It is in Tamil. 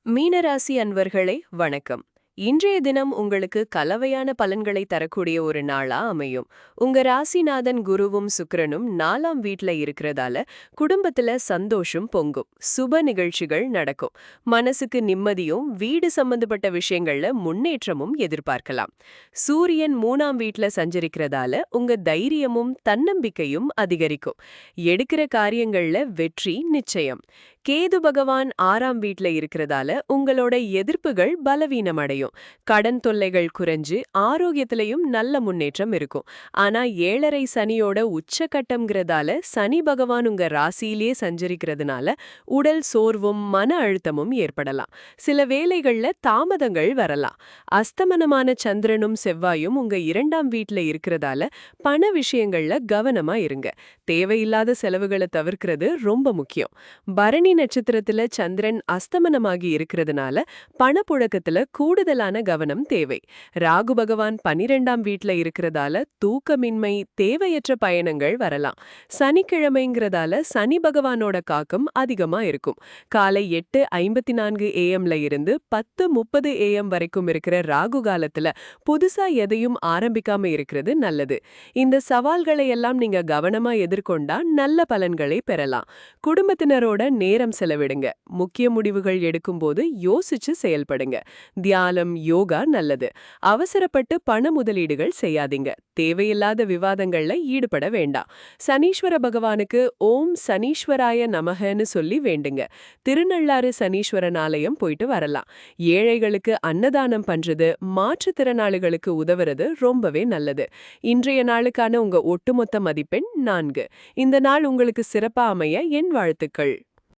மீனராசி அன்பர்களே வணக்கம். இன்றைய தினம் உங்களுக்கு கலவையான பலன்களை தரக்கூடிய ஒரு நாளா அமையும். உங்க ராசிநாதன் குருவும் சுக்கிரனும் 4ஆம் வீட்ல இருக்கிறதால குடும்பத்துல சந்தோஷம் பொங்கும், சுப நிகழ்ச்சிகள் நடக்கும், மனசுக்கு நிம்மதியும் வீடு சம்பந்தப்பட்ட விஷயங்கள்ல முன்னேற்றமும் எதிர்பார்க்கலாம். சூரியன் 3ஆம் வீட்ல சஞ்சரிக்கிறதால உங்க தைரியமும் தன்னம்பிக்கையும் அதிகரிக்கும். எடுக்கிற காரியங்கள்ல வெற்றி நிச்சயம். கேது பகவான் 6ஆம் வீட்ல இருக்கிறதால உங்களோட எதிர்ப்புகள் பலவீனமடையும். கடன் தொல்லைகள் குறைஞ்சு ஆரோக்கியத்திலையும் நல்ல முன்னேற்றம் இருக்கும். ஆனா 7.5 சனியோட உச்சகட்டம்ங்கிறதால சனி பகவான் உங்க ராசியிலே சஞ்சரிக்கிறதுனால உடல் சோர்வும் மன அழுத்தமும் ஏற்படலாம். சில வேளைகள்ல தாமதங்கள் வரலாம். அஸ்தமனமான சந்திரனும் செவ்வாயும் உங்க 2ஆம் வீட்ல இருக்கிறதால பண விஷயங்கள்ல கவனமா இருங்க. தேவையில்லாத செலவுகளை தவிர்க்கிறது ரொம்ப முக்கியம். பரணி நட்சத்திரத்துல சந்திரன் அஸ்தமனமாகி இருக்கிறதுனால பணப்புழக்கத்துல கூடுதலான கவனம் தேவை. ராகு பகவான் 12ஆம் வீட்ல இருக்கிறதால தூக்கமின்மை, தேவையற்ற பயணங்கள் வரலாம். சனிக்கிழமைங்கிறதால சனி பகவானோட காக்கம் அதிகமா இருக்கும். காலை 8:54 AM இருந்து 10:30 AM வரைக்கும் இருக்கிற ராகு காலத்துல புதுசா எதையும் ஆரம்பிக்காம இருக்கிறது நல்லது. இந்த சவால்களை எல்லாம் நீங்க கவனமா எதிர்கொண்டா நல்ல பலன்களை பெறலாம். குடும்பத்தினரோட நேரம் செலவிடுங்க. முக்கிய முடிவுகள் எடுக்கும்போது யோசிச்சு செயல்படுங்க. தியானம், யோகா நல்லது. அவசரப்பட்டு பண முதலீடுகள் செய்யாதீங்க. தேவையில்லாத விவாதங்கள்ல ஈடுபட வேண்டாம். சனீஸ்வர பகவானுக்கு ஓம் சனீஸ்வராய நமகன்னு சொல்லி வேண்டுங்க. திருநள்ளாறு சனீஸ்வரன் ஆலயம் போயிட்டு வரலாம். ஏழைகளுக்கு அன்னதானம் பண்றது, மாற்றுத்திறனாளிகளுக்கு உதவுறது ரொம்பவே நல்லது. இன்றைய நாளுக்கான உங்க ஒட்டுமொத்த மதிப்பெண் 4. இந்த நாள் உங்களுக்கு சிறப்பா அமைய என் வாழ்த்துக்கள்.